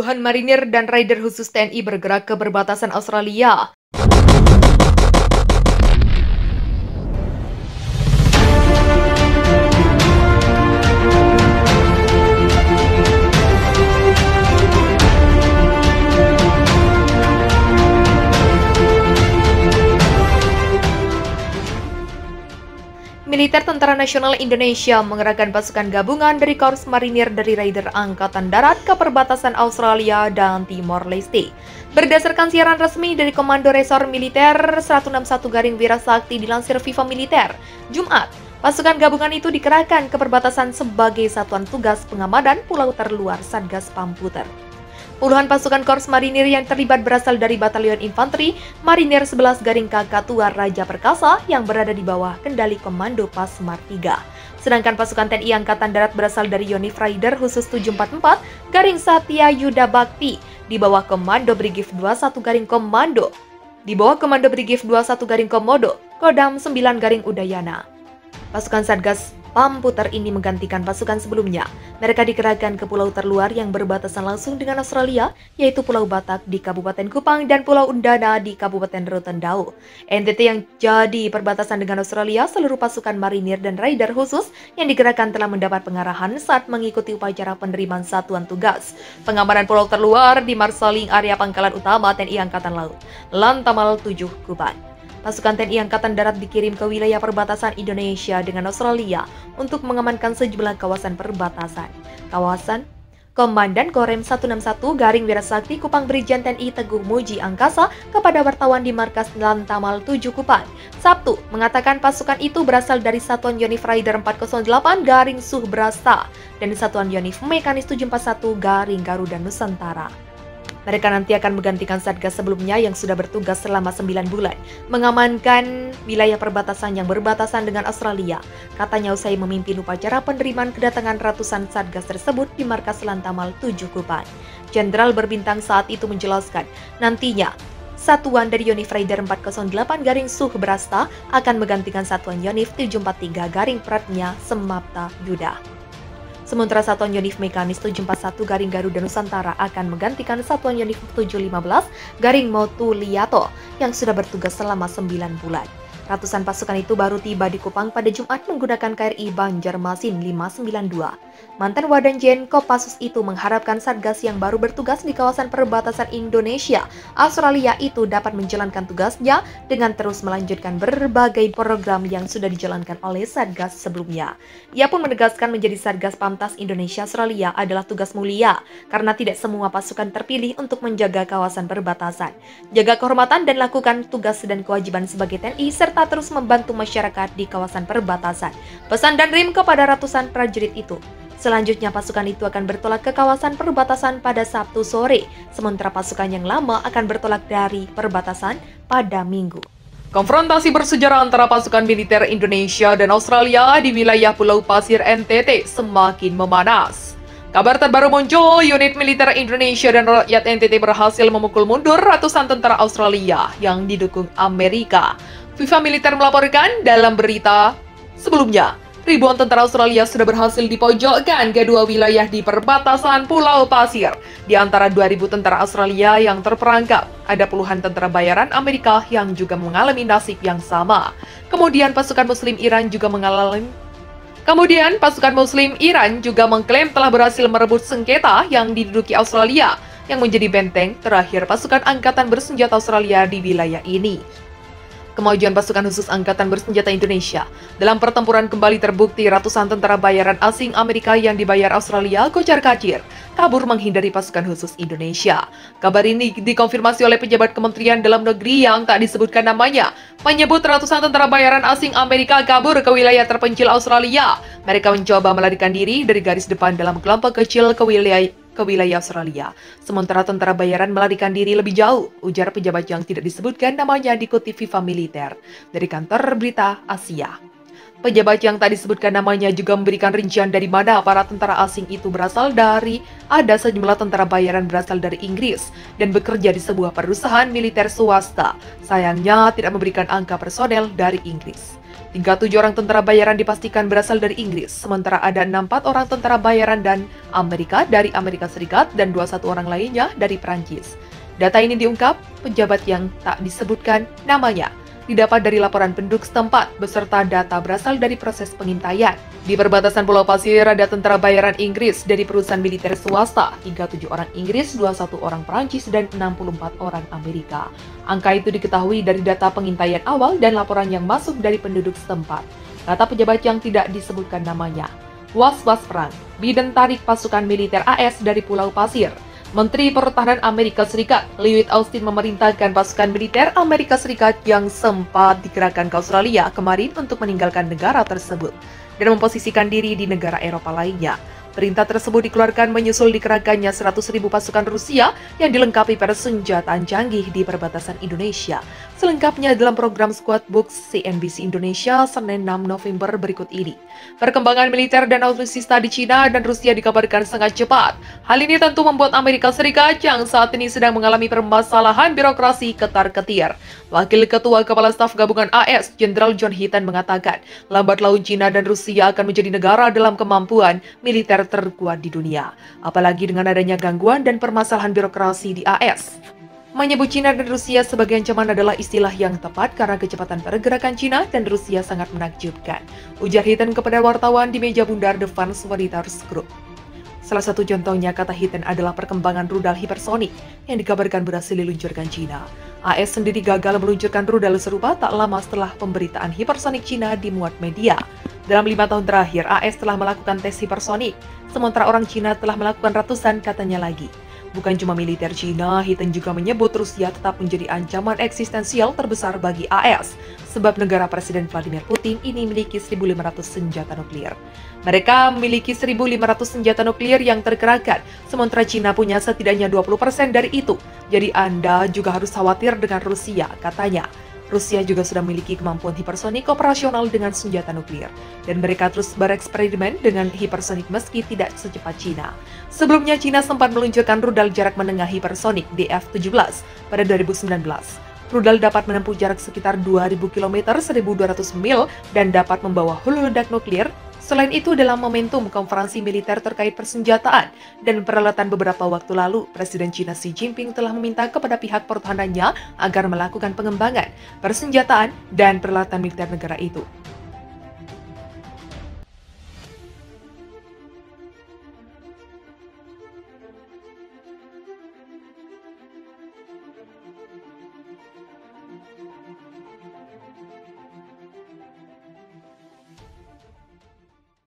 Puluhan marinir dan raider khusus TNI bergerak ke perbatasan Australia. Militer Tentara Nasional Indonesia mengerahkan pasukan gabungan dari Korps Marinir dari Raider Angkatan Darat ke perbatasan Australia dan Timor Leste. Berdasarkan siaran resmi dari Komando Resor Militer 161 Garing Wirasakti dilansir Viva Militer, Jumat, pasukan gabungan itu dikerahkan ke perbatasan sebagai satuan tugas pengamanan pulau terluar Satgas Pamputer. Puluhan pasukan Korps Marinir yang terlibat berasal dari Batalion Infanteri Marinir 11 Garing Kakatua Raja Perkasa yang berada di bawah kendali Komando Pasmar 3. Sedangkan pasukan TNI Angkatan Darat berasal dari Yonif Raider khusus 744 Garing Satya Yuda Bakti di bawah Komando Brigif 21 Garing Komando. Di bawah Komando Brigif 21 Garing Komodo, Kodam 9 Garing Udayana. Pasukan Satgas Pamputer ini menggantikan pasukan sebelumnya. Mereka dikerahkan ke pulau terluar yang berbatasan langsung dengan Australia, yaitu Pulau Batak di Kabupaten Kupang dan Pulau Undana di Kabupaten Rotendao. NTT yang jadi perbatasan dengan Australia, seluruh pasukan marinir dan raider khusus yang dikerahkan telah mendapat pengarahan saat mengikuti upacara penerimaan satuan tugas pengamanan pulau terluar di Marsaling Area Pangkalan Utama TNI Angkatan Laut, Lantamal 7 Kupang. Pasukan TNI Angkatan Darat dikirim ke wilayah perbatasan Indonesia dengan Australia untuk mengamankan sejumlah kawasan perbatasan. Komandan Korem 161 Garing Wirasakti Kupang Brigjen TNI Teguh Muji Angkasa kepada wartawan di Markas Lantamal 7 Kupang, Sabtu, mengatakan pasukan itu berasal dari Satuan Yonif Raider 408 Garing Suhbrasta dan Satuan Yonif Mekanis 741 Garing Garuda Nusantara. Mereka nanti akan menggantikan Satgas sebelumnya yang sudah bertugas selama 9 bulan, mengamankan wilayah perbatasan yang berbatasan dengan Australia. Katanya usai memimpin upacara penerimaan kedatangan ratusan Satgas tersebut di Markas Lantamal 7 Kupang. Jenderal berbintang saat itu menjelaskan, nantinya satuan dari Yonif Raider 408 Garing Suhbrasta akan menggantikan Satuan Yonif 743 Garing Pratnya Semapta Yuda. Sementara Satuan Yonif Mekanis 741 Garing Garuda Nusantara akan menggantikan Satuan Yonif 715 Garing Motuliato yang sudah bertugas selama 9 bulan. Ratusan pasukan itu baru tiba di Kupang pada Jumat menggunakan KRI Banjarmasin 592. Mantan Wadanjen Kopassus itu mengharapkan Satgas yang baru bertugas di kawasan perbatasan Indonesia, Australia itu dapat menjalankan tugasnya dengan terus melanjutkan berbagai program yang sudah dijalankan oleh Satgas sebelumnya. Ia pun menegaskan menjadi Satgas Pamtas Indonesia Australia adalah tugas mulia, karena tidak semua pasukan terpilih untuk menjaga kawasan perbatasan. Jaga kehormatan dan lakukan tugas dan kewajiban sebagai TNI, serta terus membantu masyarakat di kawasan perbatasan. Pesan dan rim kepada ratusan prajurit itu. Selanjutnya pasukan itu akan bertolak ke kawasan perbatasan pada Sabtu sore, sementara pasukan yang lama akan bertolak dari perbatasan pada Minggu. Konfrontasi bersejarah antara pasukan militer Indonesia dan Australia di wilayah Pulau Pasir NTT semakin memanas. Kabar terbaru muncul, unit militer Indonesia dan rakyat NTT berhasil memukul mundur ratusan tentara Australia yang didukung Amerika. Viva Militer melaporkan dalam berita sebelumnya, ribuan tentara Australia sudah berhasil dipojokkan ke dua wilayah di perbatasan Pulau Pasir. Di antara 2.000 tentara Australia yang terperangkap, ada puluhan tentara bayaran Amerika yang juga mengalami nasib yang sama. Kemudian pasukan Muslim Iran juga mengklaim telah berhasil merebut sengketa yang diduduki Australia, yang menjadi benteng terakhir pasukan angkatan bersenjata Australia di wilayah ini. Kemajuan pasukan khusus Angkatan Bersenjata Indonesia dalam pertempuran kembali terbukti ratusan tentara bayaran asing Amerika yang dibayar Australia kocar-kacir kabur menghindari pasukan khusus Indonesia. Kabar ini dikonfirmasi oleh pejabat Kementerian Dalam Negeri yang tak disebutkan namanya, menyebut ratusan tentara bayaran asing Amerika kabur ke wilayah terpencil Australia. Mereka mencoba melarikan diri dari garis depan dalam kelompok kecil ke wilayah Australia. Sementara tentara bayaran melarikan diri lebih jauh, ujar pejabat yang tidak disebutkan namanya dikutip Viva Militer dari kantor berita Asia. Pejabat yang tak disebutkan namanya juga memberikan rincian dari mana para tentara asing itu berasal dari. Ada sejumlah tentara bayaran berasal dari Inggris dan bekerja di sebuah perusahaan militer swasta. Sayangnya tidak memberikan angka personel dari Inggris. 37 orang tentara bayaran dipastikan berasal dari Inggris, sementara ada 64 orang tentara bayaran dan Amerika dari Amerika Serikat dan 21 orang lainnya dari Perancis. Data ini diungkap pejabat yang tak disebutkan namanya didapat dari laporan penduduk setempat beserta data berasal dari proses pengintaian. Di perbatasan Pulau Pasir ada tentara bayaran Inggris dari perusahaan militer swasta, 37 orang Inggris, 21 orang Perancis, dan 64 orang Amerika. Angka itu diketahui dari data pengintaian awal dan laporan yang masuk dari penduduk setempat. Kata pejabat yang tidak disebutkan namanya, was-was perang, Biden tarik pasukan militer AS dari Pulau Pasir. Menteri Pertahanan Amerika Serikat, Lloyd Austin memerintahkan pasukan militer Amerika Serikat yang sempat dikerahkan ke Australia kemarin untuk meninggalkan negara tersebut dan memposisikan diri di negara Eropa lainnya. Perintah tersebut dikeluarkan menyusul dikerahkannya 100.000 pasukan Rusia yang dilengkapi persenjataan canggih di perbatasan Indonesia. Selengkapnya dalam program Squad Books CNBC Indonesia Senin 6 November berikut ini. Perkembangan militer dan alutsista di China dan Rusia dikabarkan sangat cepat. Hal ini tentu membuat Amerika Serikat yang saat ini sedang mengalami permasalahan birokrasi ketar-ketir. Wakil Ketua Kepala Staf Gabungan AS, Jenderal John Hinton mengatakan, lambat laun China dan Rusia akan menjadi negara dalam kemampuan militer terkuat di dunia, apalagi dengan adanya gangguan dan permasalahan birokrasi di AS. Menyebut China dan Rusia sebagai ancaman adalah istilah yang tepat karena kecepatan pergerakan China dan Rusia sangat menakjubkan, ujar Hinton kepada wartawan di meja bundar The Fans Wariters Group. Salah satu contohnya, kata Hinton, adalah perkembangan rudal hipersonik yang dikabarkan berhasil diluncurkan China. AS sendiri gagal meluncurkan rudal serupa tak lama setelah pemberitaan hipersonik China dimuat media. Dalam 5 tahun terakhir, AS telah melakukan tes hipersonik, sementara orang Cina telah melakukan ratusan, katanya lagi. Bukan cuma militer Cina, Hinton juga menyebut Rusia tetap menjadi ancaman eksistensial terbesar bagi AS, sebab negara Presiden Vladimir Putin ini memiliki 1.500 senjata nuklir. Mereka memiliki 1.500 senjata nuklir yang terkerahkan, sementara Cina punya setidaknya 20% dari itu. Jadi Anda juga harus khawatir dengan Rusia, katanya. Rusia juga sudah memiliki kemampuan hipersonik operasional dengan senjata nuklir, dan mereka terus bereksperimen dengan hipersonik meski tidak secepat Cina. Sebelumnya, Cina sempat meluncurkan rudal jarak menengah hipersonik DF-17 pada 2019. Rudal dapat menempuh jarak sekitar 2.000 km, 1.200 mil, dan dapat membawa hulu ledak nuklir. Selain itu, dalam momentum konferensi militer terkait persenjataan dan peralatan beberapa waktu lalu, Presiden China Xi Jinping telah meminta kepada pihak pertahanannya agar melakukan pengembangan, persenjataan, dan peralatan militer negara itu.